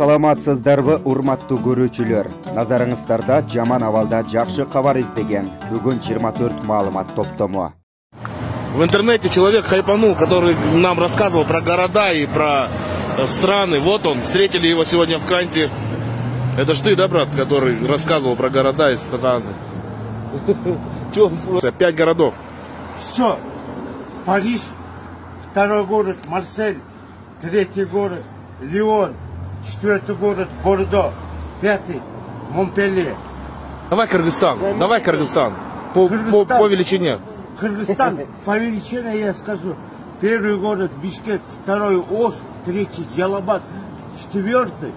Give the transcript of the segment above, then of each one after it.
Саламатсыздарбы, урматтуу көрүүчүлөр. Назарыңыздарда жаман абалда жакшы кабар издеген бүгүн 24 маалымат топтому. В интернете человек хайпанул, который нам рассказывал про города и про страны. Вот он, встретили его сегодня в Канте. Это ж ты, да, брат, который рассказывал про города и страны? 5 городов. Все. Париж, второй город Марсель, третий город Лион, четвертый город Бордо, пятый Монпелье. Давай Кыргызстан, давай Кыргызстан. По величине. Кыргызстан по величине я скажу. Первый город Бишкек, второй Ош, третий Ялабад, четвертый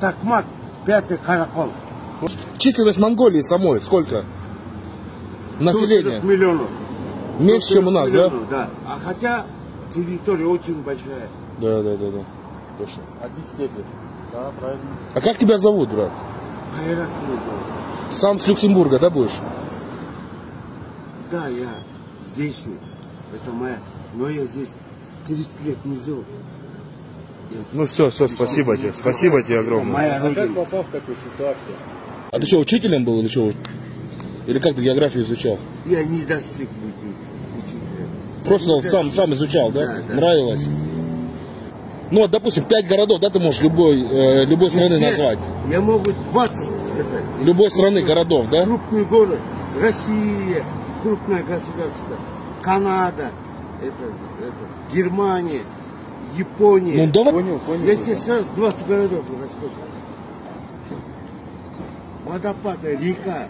Такмак, пятый Каракол. Численность Монголии самой сколько? Население? 40 миллионов. Меньше, чем у нас, миллионов, да? А хотя территория очень большая. Да. Точно. Одни степи. Да, правильно. А как тебя зовут, брат? Кайрат меня зовут. Сам с Люксембурга, да, будешь? Да, я здешний. Это моя. Но я здесь 30 лет не жил. Ну все, спасибо тебе. Спасибо тебе огромное. А как попал в такую ситуацию? А ты что, учителем был или что? Или как ты географию изучал? Я не достиг быть учителем. Просто сам изучал, да? Да. Нравилось? Ну, вот, допустим, 5 городов, да, ты можешь любой страны назвать? Я могу 20 сказать. Любой страны городов, да? Крупный город, Россия, крупное государство, Канада, это Германия, Япония. Ну, давай. Понял. Я тебе сразу 20 городов расскажу. Водопады, река,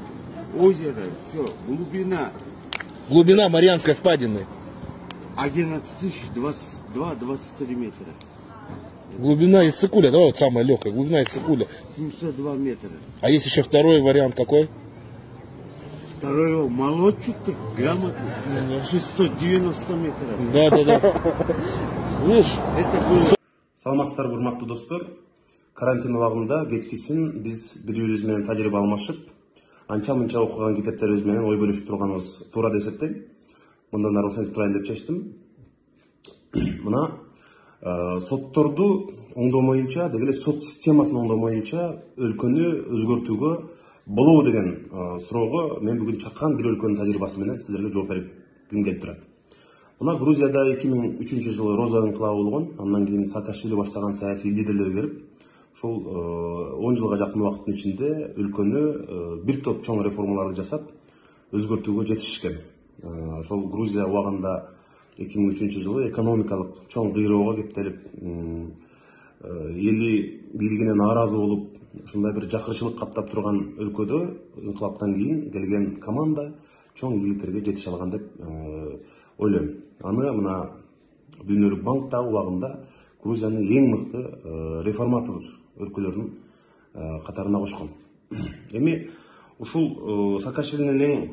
озеро, все, глубина. Глубина Марианской впадины. 11 22-23 метра. Глубина Иссык-Куля, давай вот самая легкая. Глубина Иссык-Куля. 702 метра. А есть еще второй вариант какой? Второй молодчик, грамотный. 690 метров. Да. Видишь? Это было. Саламатсыздар, урматтуу достор. Карантин убагында кечкисин биз бири-бирибиз менен тажрыйба алмашып, анча-мынча окуган китептерибиз менен ой бөлүшүп турганыбыз туура деп эсептейм. Мындан ары ошентип турайын деп чечтим. Мына сотторду оңдомоюнча, деги сот системасын оңдомоюнча өлкөнү өзгөртүүгө болобу деген суроого мен бүгүн чаккан бир өлкөнүн тажрыйбасы менен сиздерге жооп бергим келип турат. Мына Грузияда 2003 жылы Роза инкылабы болгон, андан кийин Саакашвили баштаган саясий лидерлер келип, ошол 10 жылга жакын убакыттын ичинде өлкөнү бир топ чоң реформаларды жасап, өзгөртүүгө жетишишкен. Ошол Грузия убагында 2003 жылы экономикалык чоң кыйроого кептелип, эли бийлигине нааразы болуп, ушундай бир жакырчылык каптап турган өлкөдө инкылаптан кийин келген команда чоң ийгиликтерге жетише алган деп ойлойм. Аны мына Дүйнөлүк банк да убагында Грузияны эң мыкты реформатор өлкөлөрдүн катарына кошкон. Эми ушул Саакашвилинин эң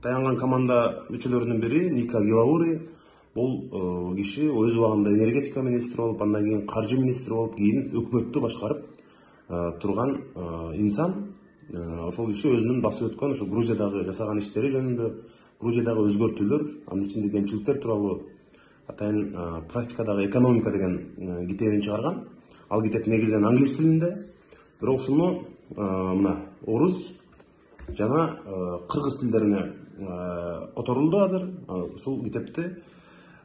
таянган команда мүчөлөрүнүн бири Ника Гилаури. Бул киши өз убагында энергетика министри болуп, андан кийин каржы министри болуп, кийин өкмөттү башкарып турган инсан. Ошол киши өзүнүн басып өткөн ошо Грузиядагы жасаган иштери жөнүндө, Грузиядагы өзгөртүүлөр, анын ичинде кемчиликтер тууралуу атайын практикадагы экономика деген китебин чыгарган. Ал китеп негизинен англис тилинде, бирок ушуну мына орус жана кыргыз тилдерине которулду азыр. Ушул китепти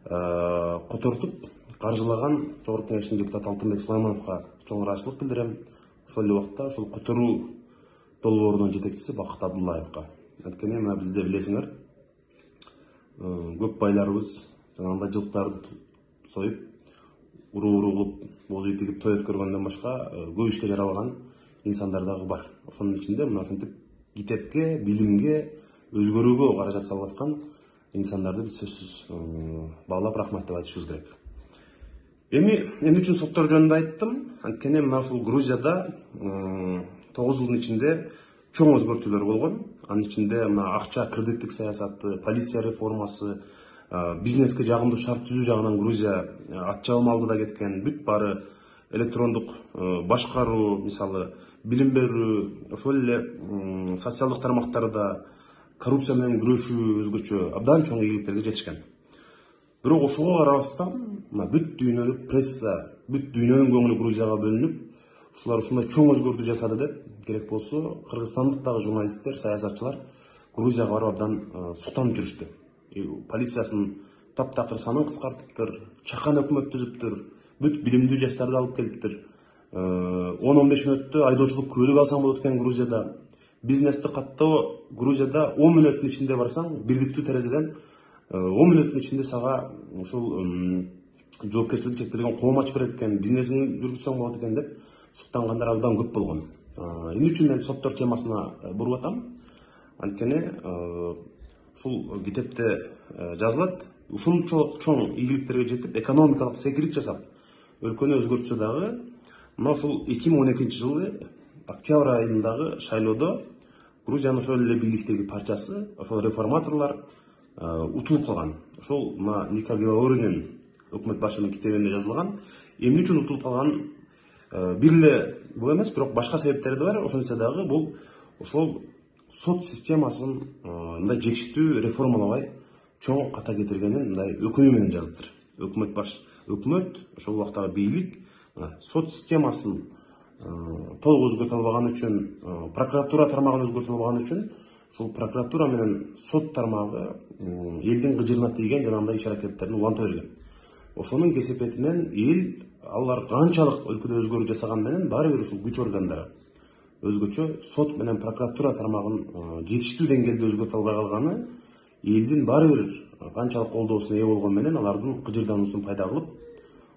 котортуп каржылаган Жогорку Кеңештин депутаты Алтынбек Сулаймановго чоң ыраазычылык билдирем. Ошол эле убакта ушул которуу долбоорунун жетекчиси Бакыт Абдуллаевго. Анткени мына бизде билесиңер, көп байларыбыз жанагындай жылкыларды союп, уруу кылып, боз үй тигип той өткөргөндөн башка көп ишке жарабаган инсандар дагы бар. Ошонун ичинде мына ушинтип китепке, билимге, өзгөрүүгө каражат салып аткан инсандарды биз сөзсүз баалап рахмат деп айтышыбыз керек. Эми эмне үчүн соттор жөнүндө айттым? Анткени мына ушул Грузияда 9 жылдын ичинде чоң өзгөртүүлөр болгон. Анын ичинде мына акча кредиттик саясаты, полиция реформасы, бизнеске жагымдуу шарт түзүү жагынан Грузия ат чабым алдыда кеткен. Бүт баары электрондук башкаруу, мисалы билим берүү, ошол эле социалдык тармактарда коррупция менен күрөшүү өзгөчө абдан чоң ийгиликтерге жетишкен. Бирок ошого карабастан, бүт дүйнөлүк пресса, бүт дүйнөнүн көңүлү Грузияга бөлүнүп, ушулар ушундай чоң өзгөртүү жасады деп керек болсо кыргызстандык дагы журналисттер, саясатчылар Грузияга барып абдан суктанып жүрүштү. Полициясынын таптакыр санын кыскартыптыр, чакан өкмөт түзүптүр, бүт билимдүү жаштарды алып келиптир. 10-15 мүнөттө айдоочулук көлүк алсаң болот экен Грузияда. Бизнести каттоо Грузияда 10 мүнөттүн ичинде барсаң, бирликтүү терезеден 10 мүнөттүн ичинде сага ушул жоопкерчилиги чектелген коом ачып берет экен, бизнесиңди жүргүзсөң болот экен деп суктангандар абдан көп болгон. Эмне үчүн мен соттор темасына буруп атам? Анткени ушул китепте жазылат, ушунчолук чоң ийгиликтерге жетип, экономикалык секирик жасап, өлкөнү өзгөртсө дагы, мына ушул 2012 жылы октябрь айындагы шайлоодо Грузиянын ошол эле бийликтеги парчасы, ошол реформаторлор утулуп калган. Ошол мына Ника Гилауринин өкмөт башынын китебинде жазылган. Эмне үчүн утулуп калган бир эле бул эмес, бирок башка себептери да бар. Ошондой дагы бул ошол сот системасын мындай жетиштүү реформалабай чоң ката кетиргенин мындай өкүнүү менен жаздыр. Өкмөт ошол убактагы бийлик сот системасын толук өзгөртө албаган үчүн, прокуратура тармагын өзгөртө албаган үчүн, ушул прокуратура менен сот тармагы элдин кыжырына тийген жанагындай иш аракеттерин уланта берген. Ошонун кесепетинен эл алар канчалык өлкөдө өзгөрүү жасаган менен баары бир ушул күч органдары өзгөчө сот менен прокуратура тармагын жетиштүү деңгээлде өзгөртө албай калганы элдин баары бир канчалык колдоосуна ээ болгон менен алардын кыжырдануусун пайда кылып,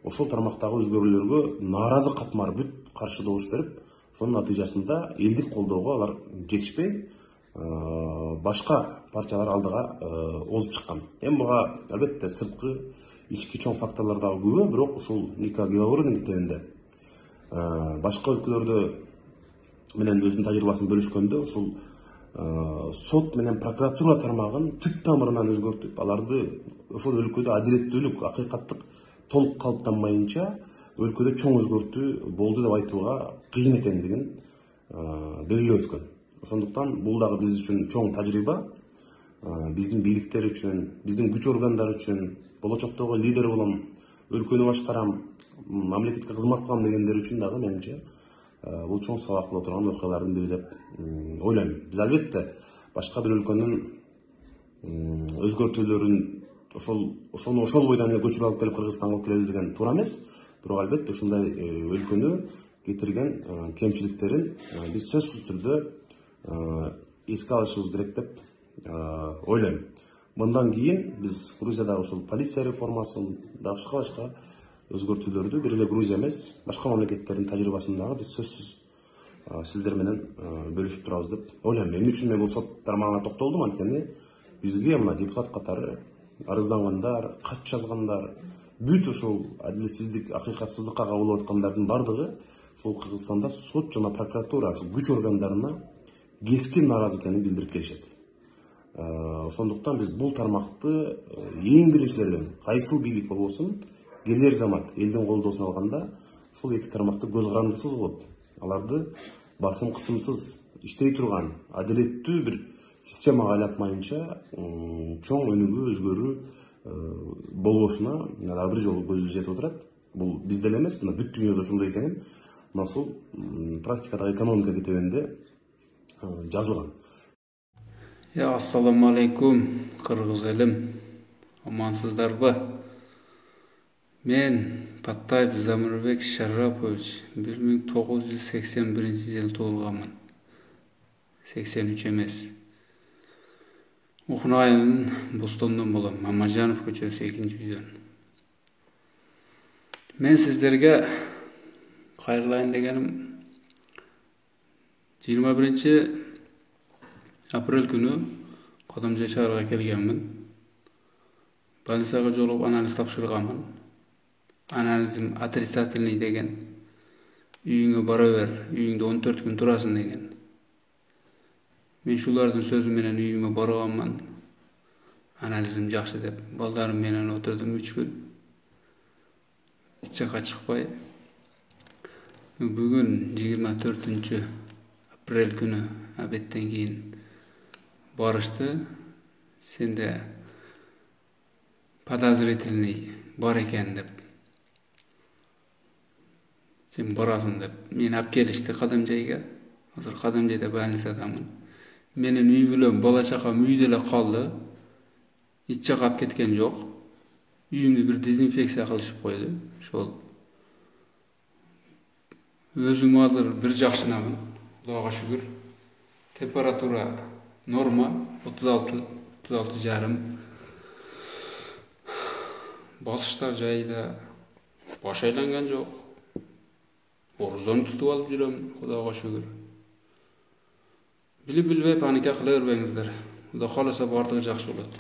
ошол тармактагы өзгөрүүлөргө нааразы катмар бүт каршы добуш берип, ошонун натыйжасында элдик колдоого алар жетишпей, башка партиялар алдыга озуп чыккан. Эми буга албетте сырткы, ички чоң факторлор дагы күбө, бирок ушул Ника Гилауринин китебинде башка өлкөлөрдө менен өзүнүн тажрыйбасын бөлүшкөндө ушул сот менен прокуратура тармагын түп тамырынан өзгөртүп, аларды ошол өлкөдө адилеттүүлүк, акыйкаттык толук калыптанмайынча өлкөдө чоң өзгөртүү болду деп айтууга кыйын экендигин белгилеп өткөн. Ошондуктан бул дагы биз үчүн чоң тажрыйба, биздин бийликтер үчүн, биздин күч органдар үчүн, болочоктогу лидер болом, өлкөнү башкарам, мамлекетке кызмат кылам дегендер үчүн дагы менимче бул чоң сабак боло турган окуялардын бири деп ойлойм. Биз албетте башка бир өлкөнүн өзгөртүүлөрүн ошол бойдон эле көчүрүп алып келип Кыргызстанга алып келебиз деген туура эмес. Бирок албетте ушундай өлкөнү кетирген кемчиликтерин биз сөзсүз түрдө эске алышыбыз керек деп ойлойм. Мындан кийин биз Грузиядагы ушул полиция реформасын, башка өзгөртүүлөрдү бир эле Грузия эмес, башка мамлекеттердин тажрыйбасын дагы биз сөзсүз сиздер менен бөлүшүп турабыз деп ойлойм. Эмне үчүн мен бул сот тармагына токтолдум? Анткени бизге мына депутат катары арыздангандар, кат жазгандар, бүт ушул адилетсиздик, акыйкатсыздыкка кабыл аткандардын бардыгы ушул Кыргызстанда сот жана прокуратура, ушул күч органдарына кескин нааразы экенин билдирип келишет. Ошондуктан биз бул тармакты эң биринчилерден кайсыл бийлик болбосун, келер замат элдин колдоосуна алганда ушул эки тармакты көз карандысыз кылып, аларды басым кысымсыз иштей турган адилеттүү бир системага айлатмайынча чоң өнүгүү, өзгөрүү болбошуна дагы бир жолу көзүбүз жетип отурат. Бул бизде эле эмес, мына бүт дүйнөдө ошондой экенин мына ушул практикадагы экономика китебинде жазылган. Ассаламу алейкум, кыргыз элим. Амансыздарбы? Мен Паттаев Замирбек Шарапович 1981 жылы туулганмын. 83 эмес. Ухун айылынын Бостондон болом, Мамажанов көчөсү 2-үйдөн. Мен сиздерге кайрылайын дегеним 21 апрель күнү Кодомжай шаарга келгенмин. Больницага жолугуп анализ тапшырганмын. Анализим отрицательный деген. Үйүңө бара бер, үйүңдө 14 күн турасың деген. Мен шулардын сөзү менен үйүмө барганмын. Анализим жакшы деп, балдарым менен отурдум 3 күн. Эч жакка чыкпай. Бүгүн 24 апрель күнү абеттен кийин барышты. Сенде подозрительный бар экен деп. Sen barasın dep meni alып kelişti Kadamjayga. Hazır Kadamjayda больницадамын. Менин үй билен бала чакам үйдө эле калды. Эч жакка алып кеткен жок. Үйүмдү бир дезинфекция кылышып койду. Ошол. Өзүм азыр бир жакшынамын. Кудайга шүгүр. Температура норма 36,5. Басыштар жайда баш айланган жок. Орзон тутуп алып жүрөм, Кудайга шүгүр. Bilip panika kıla berbeňizler. Xudo xolasa bardygy jakşy bolat.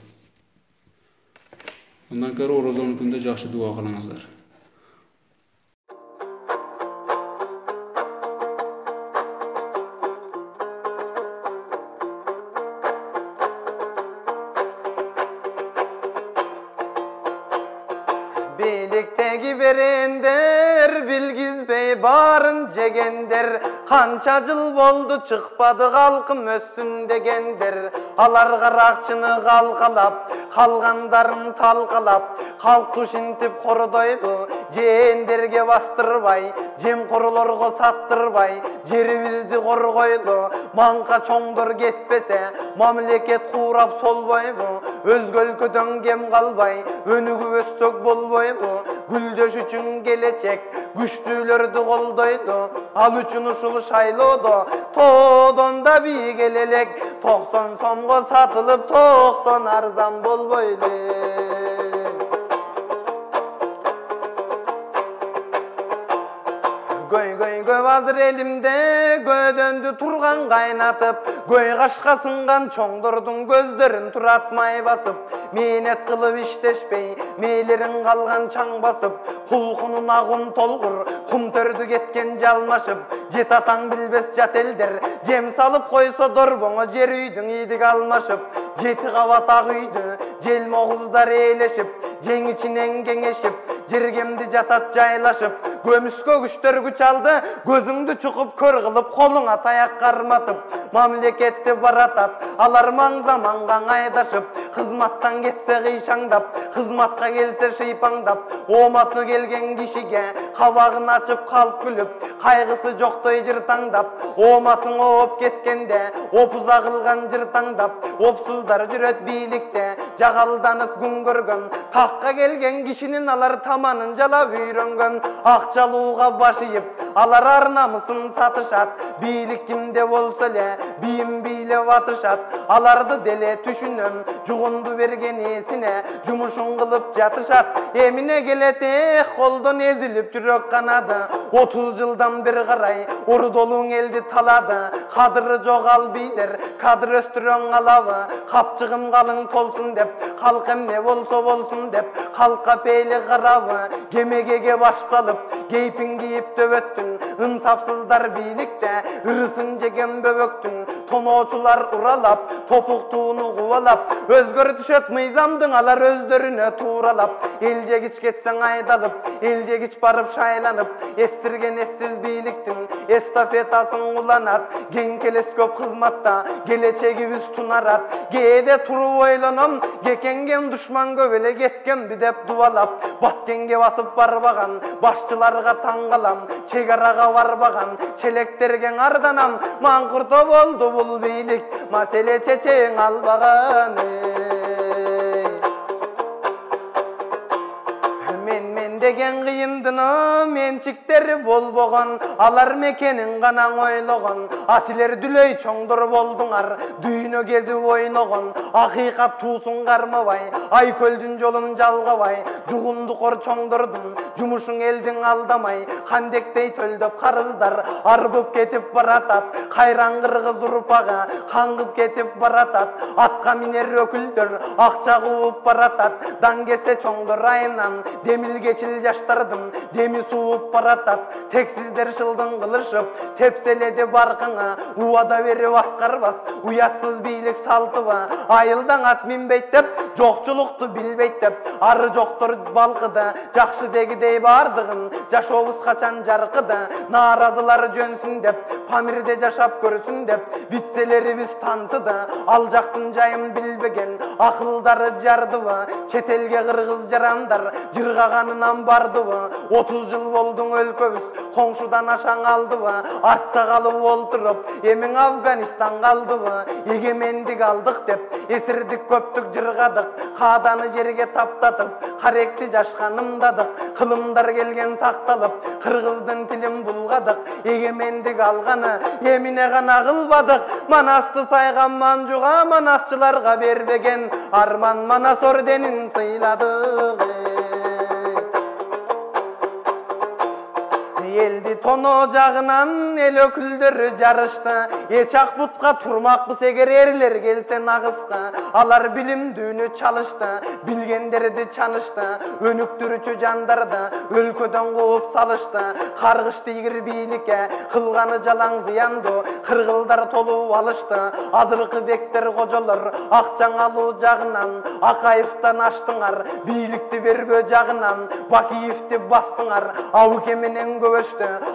Ondan ko'ra Orozon kunida jakşy duo qilingizlar. Birlikteki berender bilgizbey barın jegender. Kança jıl boldu çıkpadı halkım össün degendir. Alar qarakçını qalqalap, kalgandarın talqalap, halk tuşintip kordoydu. Jenderge bastırбай, jem korolorgo sattırбай, jeribizdi korgoydu. Manka çoңdor ketpese, mamleket kurap solboydu. Özgö өлködön gem qalbay, önügü össök bolboydu. Gülдөş üçün gelecek, güçlülerdi koldoydu. Al üçün uşul şaylodu, toğdon da bir gelelek. 90 somgo satılıp toğdon arzan bolboydu. Göy vazir elimde, gödöndü turgan kaynatıp, göy kaşka sıngan çoңdordun gözlerin turatmay basıp, menet kılıp işteşpey, meylerin kalgan çaң basıp, kulkunun ağın tolgur, kum tördü ketken jalmaşıp, jet ataң bilbes jat elder, jem salıp koysa dorboңa jer üydün idik almaşıp, jeti kavat ağ üydü, jelme oğuzdar eğleşip, jeň içinen geňeşip, jergemdi jatat jaylaşıp, gömüskö güçtör güç aldı, gözüңdü çukup kör kılıp, koluna tayak karmatıp, mamleketти baratat, alar maňzamanга aydaşıp, kızmattan getse kıyşaңdap, kızmatka gelse şıypaňdap, omatı gelgen kişige, kabagın açıp kalp gülüp, kaygısı joktoy jırtaňdap, omatyň op ketkende, opuza kılgan jırtaňdap, opsuzdar jüret bilikte, jagaldanıp gün görgön, takka gelgen kişinin alar tamanın jalap üýrengön, akçaluğa başıyıp, alar arnamısın satışat, bilik kimde bolsa le, biyim biyle batışat, alardı dele tüşünüm, jugundu bergen esine, jumuşun kılıp jatışat, emine gelete koldan ezilip jürek kanadı, 30 yıldan bir qaray, ordoluň eldi taladı, kadırı jogal biler, kadır östürön alavı, kapçıgım kalın tolsun dep, kalkem ne bolsa bolsun dep, kalka peyli qaravı, gemegege baştalıp, geypin giyip dövöttün, ınsapsızlar bilikte, ırısın jegen böböktün, tonoçular uralap, topuktuğunu kuvalap, özgör düşöt mıyzamdın alar özdörüne tuğralap, elce giç ketsen aydalıp, elce giç barıp şaylanıp, estirgen essiz biliktin, estafetasın ulanat, gen keleskop kızmatta, geleceğimiz tunarat, gede turu oylanam, gekengen düşman gövele getken bir dep duvalap, batkenge basıp barbagan, başçılarga taňgalam, çegaraga barbagan, çelektergen ardanam, maňkurta boldu bul bilik, masele çeçeň albagan. Degen kıyındını mençikteri bolboğan, alar mekenin ganan oyloğan, asiler dülöy çoңdur bolduňar, düýnö gezi oynoğan, hakikat tuğsun garmabay, ay köldün jolun jalgabay, jugundu kor çoңdurdun, jumuşuň eldin aldamay, kandektey töldöp karızdar, arbıp ketip baratat, kayran kırgız urpaga, kangıp ketip baratat, atka miner öküldür, akça kuup baratat, dan kese çoңdur ayından, demil geçil yaştardım, demi suup baratat, teksizler şıldın kılışıp, tepseledi barkıňa, uwada berip atkarбас, uyatsız bilik saltıba, ayıldan at minbeyt dep, jokçuluktu bilbeyt dep, arı joktur balkıda, jakşı degidey bardığın, jaşobuz kaçan jarkıda, narazılar jönsün dep, Pamirde jaşap görsün dep, vitselerimiz tantıda, aljaktın jayın bilbegen, akılları jardıba, çetelge kırgız jarandar, jırgaganın колунан бардыбы 30 жыл болдуң өлкөбүз коңшудан ашаң алдыбы артта калып олтуруп эмиң Афганистан калдыбы эгемендик алдык деп эсирдик көптүк жыргадык кааданы жерге таптатып каректи жашкан ымдадык кылымдар келген сакталып кыргыздын тилин булгадык эгемендик алганы эмине гана кылбадык Манасты сайган манжуга манасчыларга бербеген арман Манас орденин сыйладык Елди тоно жагынан эл өкүлдөрү жарышты Эчак бутка турмакпыз эгер эрлер келсе нагызга Алар билимдүүнү чалышты Билгендерди чанышты Өнүктүрүүчү жандарды өлкөдөн кууп салышты Каргышты ийгир бийликке кылганы жалаң зыяндуу Кыргылдар толуп алышты Азыркы бектер кожолор акчаң алуу жагынан Акаевтан аштыңар бийликти бербөө жагынан Бакиевти бастыңар Ауке менен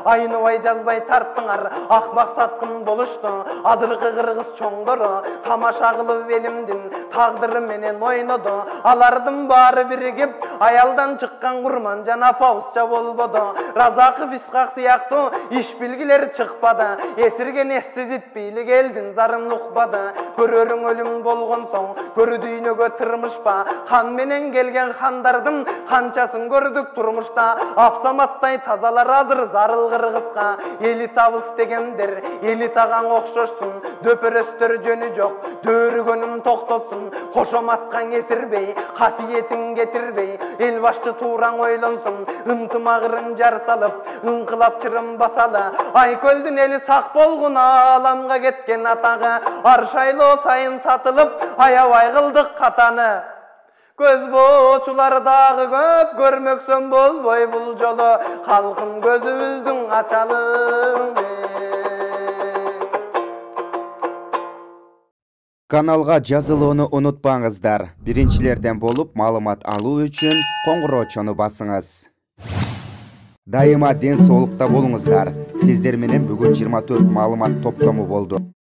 айныбай жазбай тарттыңар ак максаткын болушту азыркы кыргыз чоңдору тамаша кылып элимдин тагдыры менен ойноду алардын баары биригип аялдан чыккан Курманжан апабызча болбоду Разаков Исхак сыяктуу иш билгилер чыкпады эсирген эссиз ит бийлик элдин зарын укпады көрөрүң өлүм болгон соң көрү дүйнөгө тырмышпа кан менен келген хандардын канчасын көрдүк турмушта апсаматтай тазалар азыр зарыл кыргызга элитабыз дегендер элитаган окшошсун дөпөрөстөр жөнү жок дөөрүгөнүм токтотсун кошоматкан эсирбей касиетин кетирбей эл башчы туураң ойлонсун ынтымагырын жар салып ыңкылап чырым басалы Айкөлдүн эли сак болгон ааламга кеткен атагы ар шайлоо сайын сатылып аябай кылдык катаны Көз боочулар дагы көп көрмөксөн болбой бул жолу Калкын көзүбүздүн ачалым Каналга жазылууну унутпаңыздар. Биринчилерден болуп маалымат алуу үчүн коңгуроочону басыңыз. Дайыма ден соолукта болуңуздар. Сиздер менен бүгүн 24 маалымат топтому болду.